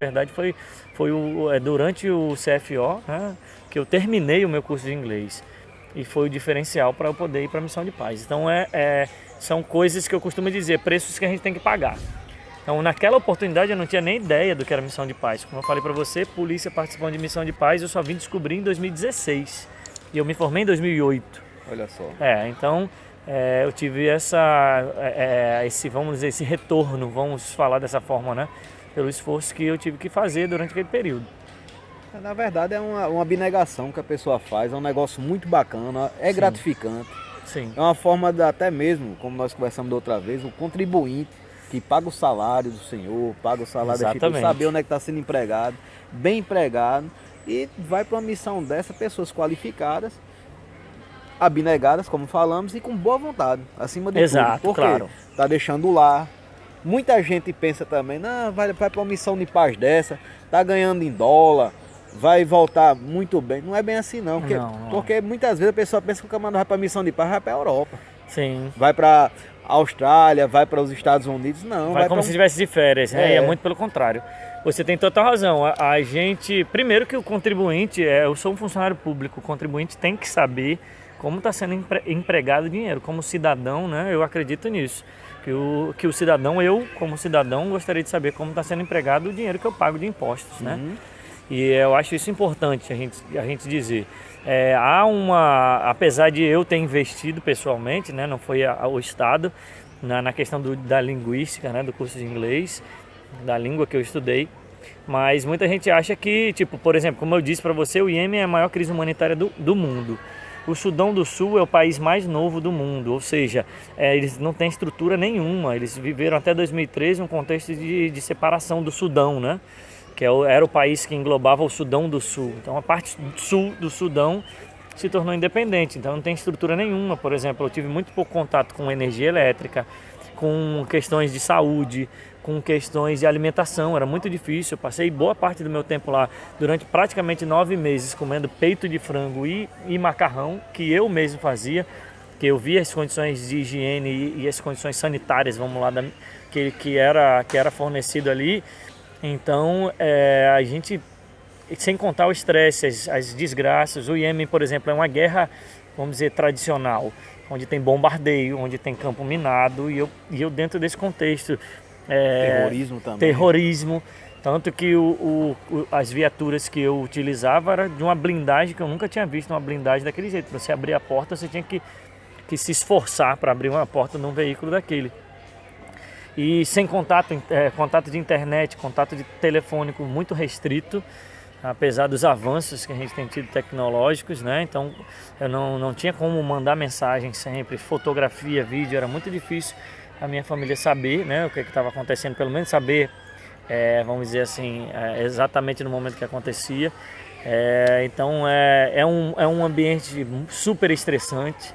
verdade, foi durante o CFO, né, que eu terminei o meu curso de inglês. E foi o diferencial para eu poder ir para a missão de paz. Então, são coisas que eu costumo dizer, preços que a gente tem que pagar. Então, naquela oportunidade, eu não tinha nem ideia do que era missão de paz. Como eu falei para você, polícia participando de missão de paz, eu só vim descobrir em 2016. E eu me formei em 2008. Olha só. Então, eu tive vamos dizer, esse retorno, vamos falar dessa forma, né? Pelo esforço que eu tive que fazer durante aquele período. Na verdade é uma abnegação que a pessoa faz, é um negócio muito bacana, é gratificante. Sim. É uma forma de, até mesmo, como nós conversamos da outra vez, o contribuinte que paga o salário do senhor, paga o salário da instituição, saber onde é que está sendo empregado, bem empregado, e vai para uma missão dessa, pessoas qualificadas, abnegadas, como falamos, e com boa vontade, acima de tudo. Porque está deixando lá. Muita gente pensa também, não, vai para uma missão de paz dessa, tá ganhando em dólar, vai voltar muito bem. Não é bem assim não, porque muitas vezes a pessoa pensa que o camarada vai para missão de paz, vai para a Europa. Sim. Vai para Austrália, vai para os Estados Unidos, não. Vai como se estivesse de férias, né? E é muito pelo contrário. Você tem total razão. A gente, primeiro que o contribuinte, eu sou um funcionário público, o contribuinte tem que saber como está sendo empregado o dinheiro. Como cidadão, né? Eu acredito nisso. Que o cidadão, eu como cidadão, gostaria de saber como está sendo empregado o dinheiro que eu pago de impostos, né? E eu acho isso importante a gente dizer. Apesar de eu ter investido pessoalmente, né, não foi o Estado, na questão da linguística, né, do curso de inglês, da língua que eu estudei, mas muita gente acha que, tipo, por exemplo, como eu disse para você, o Iêmen é a maior crise humanitária do mundo. O Sudão do Sul é o país mais novo do mundo, ou seja, eles não têm estrutura nenhuma, eles viveram até 2013 um contexto de separação do Sudão, né? Que era o país que englobava o Sudão do Sul. Então a parte sul do Sudão se tornou independente, então não tem estrutura nenhuma. Por exemplo, eu tive muito pouco contato com energia elétrica, com questões de saúde, com questões de alimentação, era muito difícil. Eu passei boa parte do meu tempo lá, durante praticamente 9 meses, comendo peito de frango e macarrão, que eu mesmo fazia, que eu via as condições de higiene e as condições sanitárias, vamos lá, que era fornecido ali. Então, a gente, sem contar o estresse, as desgraças, o Iêmen, por exemplo, é uma guerra, vamos dizer, tradicional, onde tem bombardeio, onde tem campo minado, e eu dentro desse contexto... terrorismo também. Terrorismo, tanto que as viaturas que eu utilizava era de uma blindagem que eu nunca tinha visto, uma blindagem daquele jeito. Para você abrir a porta, você tinha que se esforçar para abrir uma porta num veículo daquele. E sem contato de internet, contato de telefônico muito restrito, apesar dos avanços que a gente tem tido tecnológicos, né? Então eu não tinha como mandar mensagem sempre, fotografia, vídeo, era muito difícil a minha família saber, né, o que estava acontecendo, pelo menos saber, vamos dizer assim, exatamente no momento que acontecia. Então é um ambiente super estressante.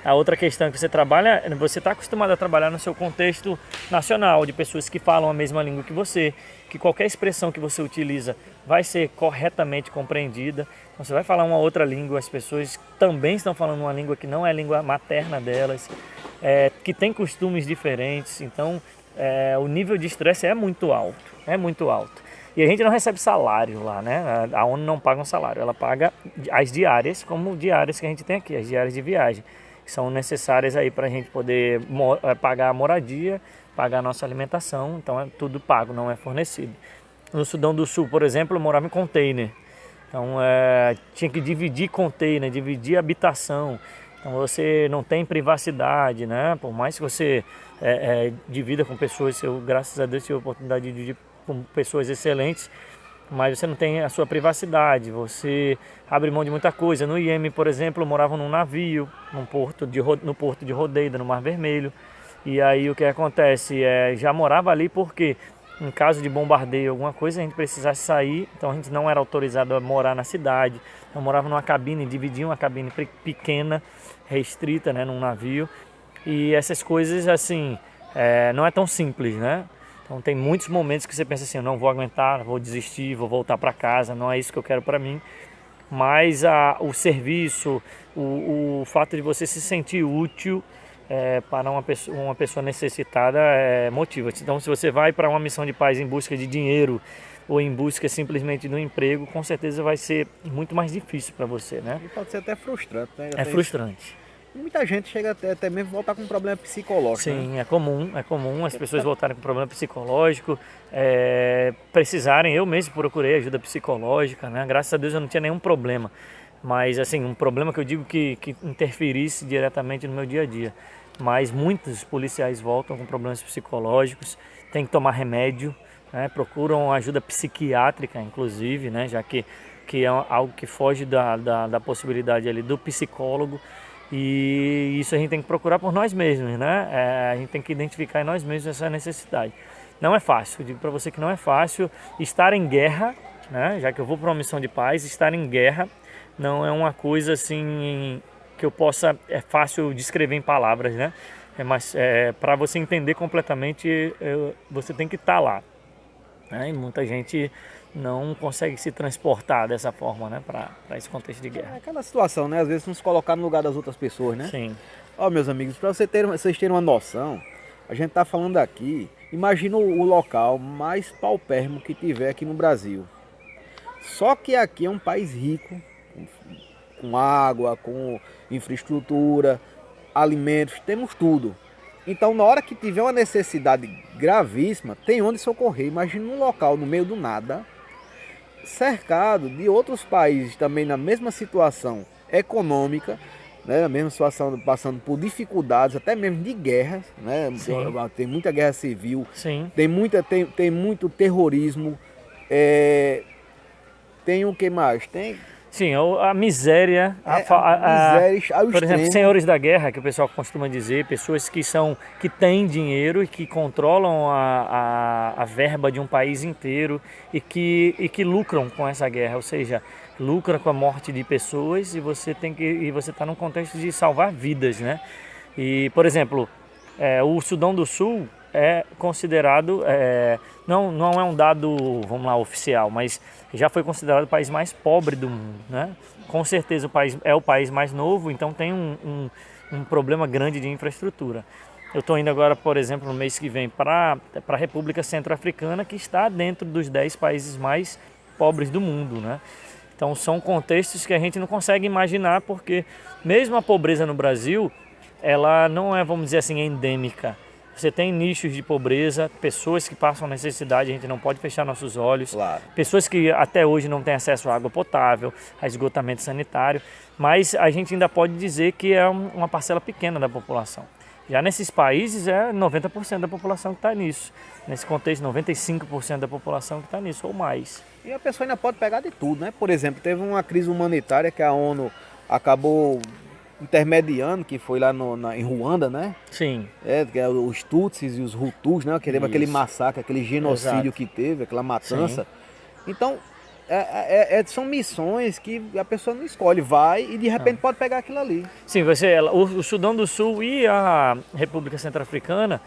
A outra questão é que você está acostumado a trabalhar no seu contexto nacional, de pessoas que falam a mesma língua que você, que qualquer expressão que você utiliza vai ser corretamente compreendida. Então, você vai falar uma outra língua, as pessoas também estão falando uma língua que não é a língua materna delas, que tem costumes diferentes. Então, o nível de estresse é muito alto, E a gente não recebe salário lá, né? A ONU não paga um salário, ela paga as diárias, como diárias que a gente tem aqui, as diárias de viagem, que são necessárias aí para a gente poder pagar a moradia, pagar a nossa alimentação. Então é tudo pago, não é fornecido. No Sudão do Sul, por exemplo, eu morava em container. Então tinha que dividir container, dividir habitação. Então você não tem privacidade, né? Por mais que você divida com pessoas, eu graças a Deus tive a oportunidade de dividir com pessoas excelentes, mas você não tem a sua privacidade, você abre mão de muita coisa. No Iêmen, por exemplo, eu morava num navio, no porto de Rodeida, no Mar Vermelho. E aí o que acontece? Já morava ali porque, em caso de bombardeio, alguma coisa, a gente precisasse sair, então a gente não era autorizado a morar na cidade. Eu morava numa cabine, dividia uma cabine pequena, restrita, né, num navio. E essas coisas, assim, não é tão simples, né? Então tem muitos momentos que você pensa assim, eu não vou aguentar, vou desistir, vou voltar para casa, não é isso que eu quero para mim. Mas o serviço, o fato de você se sentir útil para uma pessoa necessitada motiva. Então se você vai para uma missão de paz em busca de dinheiro, ou em busca simplesmente do emprego, com certeza vai ser muito mais difícil para você, né? E pode ser até frustrante, né? É frustrante. Muita gente chega até mesmo voltar com problema psicológico. Sim, né? é comum as pessoas voltarem com problema psicológico, precisarem. Eu mesmo procurei ajuda psicológica, né? Graças a Deus eu não tinha nenhum problema, mas assim, um problema que eu digo que interferisse diretamente no meu dia a dia. Mas muitos policiais voltam com problemas psicológicos, tem que tomar remédio, né? Procuram ajuda psiquiátrica, inclusive, né? Já que é algo que foge da possibilidade ali do psicólogo. E isso a gente tem que procurar por nós mesmos, né? A gente tem que identificar em nós mesmos essa necessidade. Não é fácil, eu digo para você que não é fácil estar em guerra, né? Já que eu vou para uma missão de paz, estar em guerra não é uma coisa assim que eu possa, é fácil descrever em palavras, né? Mas para você entender completamente, você tem que estar lá, né? E muita gente não consegue se transportar dessa forma, né, para esse contexto de guerra. É aquela situação, né? Às vezes nos colocar no lugar das outras pessoas, né? Sim. Ó, meus amigos, para vocês terem uma noção, a gente tá falando aqui, imagina o local mais paupérrimo que tiver aqui no Brasil. Só que aqui é um país rico, com água, com infraestrutura, alimentos, temos tudo. Então, na hora que tiver uma necessidade gravíssima, tem onde socorrer. Imagina um local no meio do nada, cercado de outros países também na mesma situação econômica, né, na mesma situação, passando por dificuldades, até mesmo de guerras, né? Tem muita guerra civil, Sim. Tem muito terrorismo, tem o que mais? Sim, a miséria, por exemplo, senhores da guerra, que o pessoal costuma dizer, pessoas que têm dinheiro e que controlam a verba de um país inteiro e que lucram com essa guerra, ou seja, lucra com a morte de pessoas e você está num contexto de salvar vidas, né? E, por exemplo, o Sudão do Sul é considerado, não é um dado, vamos lá, oficial, mas já foi considerado o país mais pobre do mundo, né? Com certeza o país é o país mais novo, então tem um problema grande de infraestrutura. Eu estou indo agora, por exemplo, no mês que vem para a República Centro-Africana, que está dentro dos 10 países mais pobres do mundo, né? Então são contextos que a gente não consegue imaginar, porque mesmo a pobreza no Brasil, ela não é, vamos dizer assim, endêmica. Você tem nichos de pobreza, pessoas que passam necessidade, a gente não pode fechar nossos olhos. Claro. Pessoas que até hoje não têm acesso à água potável, a esgotamento sanitário, mas a gente ainda pode dizer que é uma parcela pequena da população. Já nesses países é 90% da população que está nisso. Nesse contexto, 95% da população que está nisso, ou mais. E a pessoa ainda pode pegar de tudo, né? Por exemplo, teve uma crise humanitária que a ONU acabou intermediando, que foi lá em Ruanda, né? Sim. Que é os Tutsis e os Hutus, né? Aquele massacre, aquele genocídio. Exato. Que teve, aquela matança. Sim. Então, são missões que a pessoa não escolhe, vai e de repente pode pegar aquilo ali. Sim, o Sudão do Sul e a República Centro-Africana,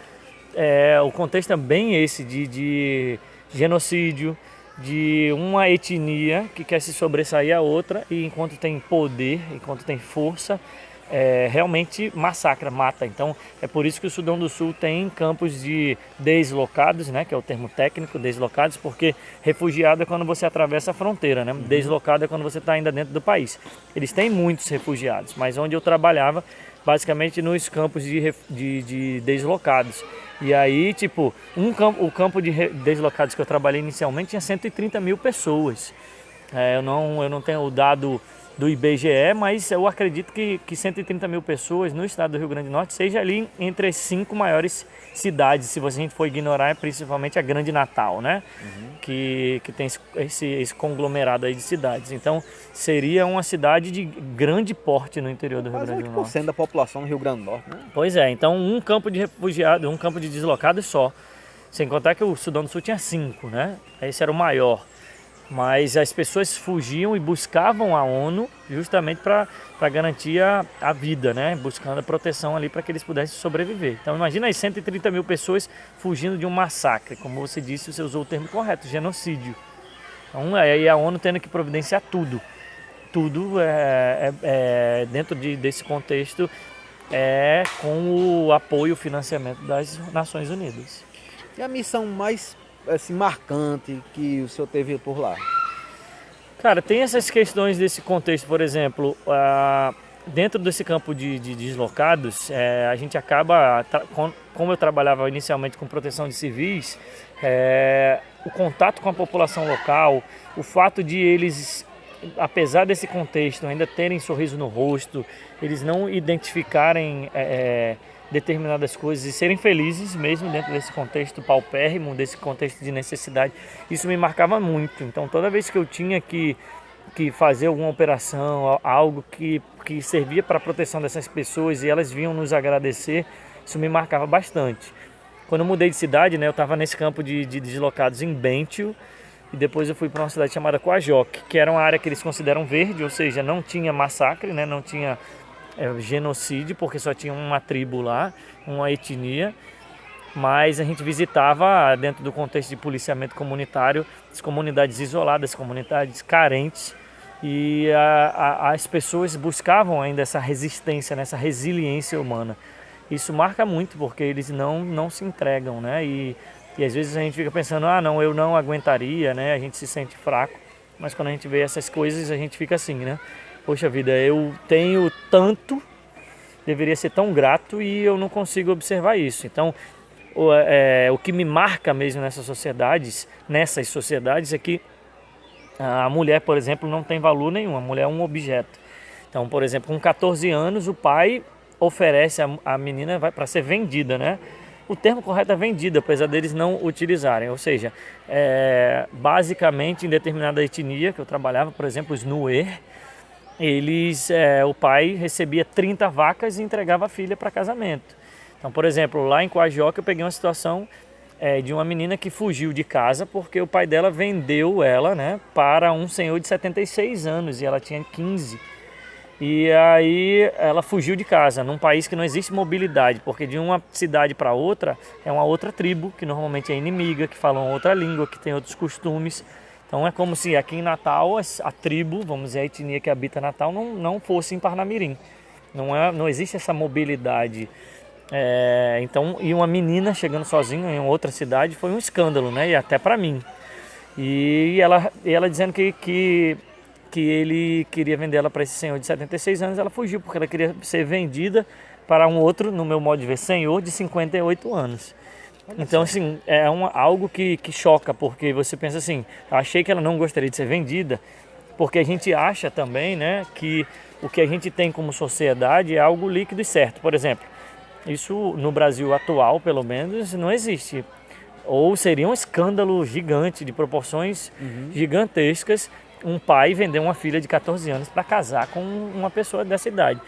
o contexto é bem esse de genocídio, de uma etnia que quer se sobressair a outra e enquanto tem poder, enquanto tem força, realmente massacra, mata. Então é por isso que o Sudão do Sul tem campos de deslocados, né, que é o termo técnico, deslocados, porque refugiado é quando você atravessa a fronteira, né? Deslocado é quando você está ainda dentro do país. Eles têm muitos refugiados, mas onde eu trabalhava, basicamente nos campos de deslocados. E aí, tipo, o campo de deslocados que eu trabalhei inicialmente tinha 130 mil pessoas. Eu não tenho o dado do IBGE, mas eu acredito que 130 mil pessoas no estado do Rio Grande do Norte seja ali entre as 5 maiores cidades, se a gente for ignorar, é principalmente a Grande Natal, né? Que tem esse conglomerado aí de cidades. Então, seria uma cidade de grande porte no interior do Rio Grande do Norte. Quase 8% da população do Rio Grande do Norte, né? Pois é, então um campo de refugiados, um campo de deslocados só. Sem contar que o Sudão do Sul tinha 5, né? Esse era o maior. Mas as pessoas fugiam e buscavam a ONU justamente para garantir a vida, né? Buscando a proteção ali para que eles pudessem sobreviver. Então imagina aí 130 mil pessoas fugindo de um massacre, como você disse, você usou o termo correto, genocídio. Então aí a ONU tendo que providenciar tudo. Tudo dentro desse contexto com o apoio e o financiamento das Nações Unidas. E a missão mais assim, marcante que o senhor teve por lá? Cara, tem essas questões desse contexto, por exemplo, dentro desse campo de deslocados, a gente acaba, como eu trabalhava inicialmente com proteção de civis, o contato com a população local, o fato de eles, apesar desse contexto, ainda terem sorriso no rosto, eles não identificarem determinadas coisas e serem felizes mesmo dentro desse contexto paupérrimo, desse contexto de necessidade, isso me marcava muito. Então toda vez que eu tinha que fazer alguma operação, algo que servia para a proteção dessas pessoas e elas vinham nos agradecer, isso me marcava bastante. Quando eu mudei de cidade, né, eu estava nesse campo de deslocados em Bêntio, e depois eu fui para uma cidade chamada Coajoque, que era uma área que eles consideram verde, ou seja, não tinha massacre, né, não tinha genocídio, porque só tinha uma tribo lá, uma etnia, mas a gente visitava, dentro do contexto de policiamento comunitário, as comunidades isoladas, comunidades carentes, e as pessoas buscavam ainda essa resistência, essa resiliência humana. Isso marca muito, porque eles não se entregam, né? E às vezes a gente fica pensando, não, eu não aguentaria, né? A gente se sente fraco, mas quando a gente vê essas coisas, a gente fica assim, né? Poxa vida, eu tenho tanto, deveria ser tão grato e eu não consigo observar isso. Então, o que me marca mesmo nessas sociedades é que a mulher, por exemplo, não tem valor nenhum, a mulher é um objeto. Então, por exemplo, com 14 anos, o pai oferece a menina para ser vendida, né? O termo correto é vendida, apesar deles não utilizarem, ou seja, basicamente em determinada etnia que eu trabalhava, por exemplo, os Nuer, o pai recebia 30 vacas e entregava a filha para casamento. Então, por exemplo, lá em Coajoque eu peguei uma situação de uma menina que fugiu de casa porque o pai dela vendeu ela, né, para um senhor de 76 anos e ela tinha 15. E aí ela fugiu de casa, num país que não existe mobilidade, porque de uma cidade para outra é uma outra tribo, que normalmente é inimiga, que fala outra língua, que tem outros costumes. Então é como se aqui em Natal a tribo, vamos dizer, a etnia que habita Natal não fosse em Parnamirim. Não existe essa mobilidade. Então, e uma menina chegando sozinha em outra cidade foi um escândalo, né? E até para mim. E ela dizendo que ele queria vender ela para esse senhor de 76 anos, ela fugiu porque ela queria ser vendida para um outro, no meu modo de ver, senhor de 58 anos. Então, assim, algo que choca, porque você pensa assim, eu achei que ela não gostaria de ser vendida, porque a gente acha também, né, que o que a gente tem como sociedade é algo líquido e certo. Por exemplo, isso no Brasil atual, pelo menos, não existe. Ou seria um escândalo gigante, de proporções gigantescas, um pai vender uma filha de 14 anos para casar com uma pessoa dessa idade.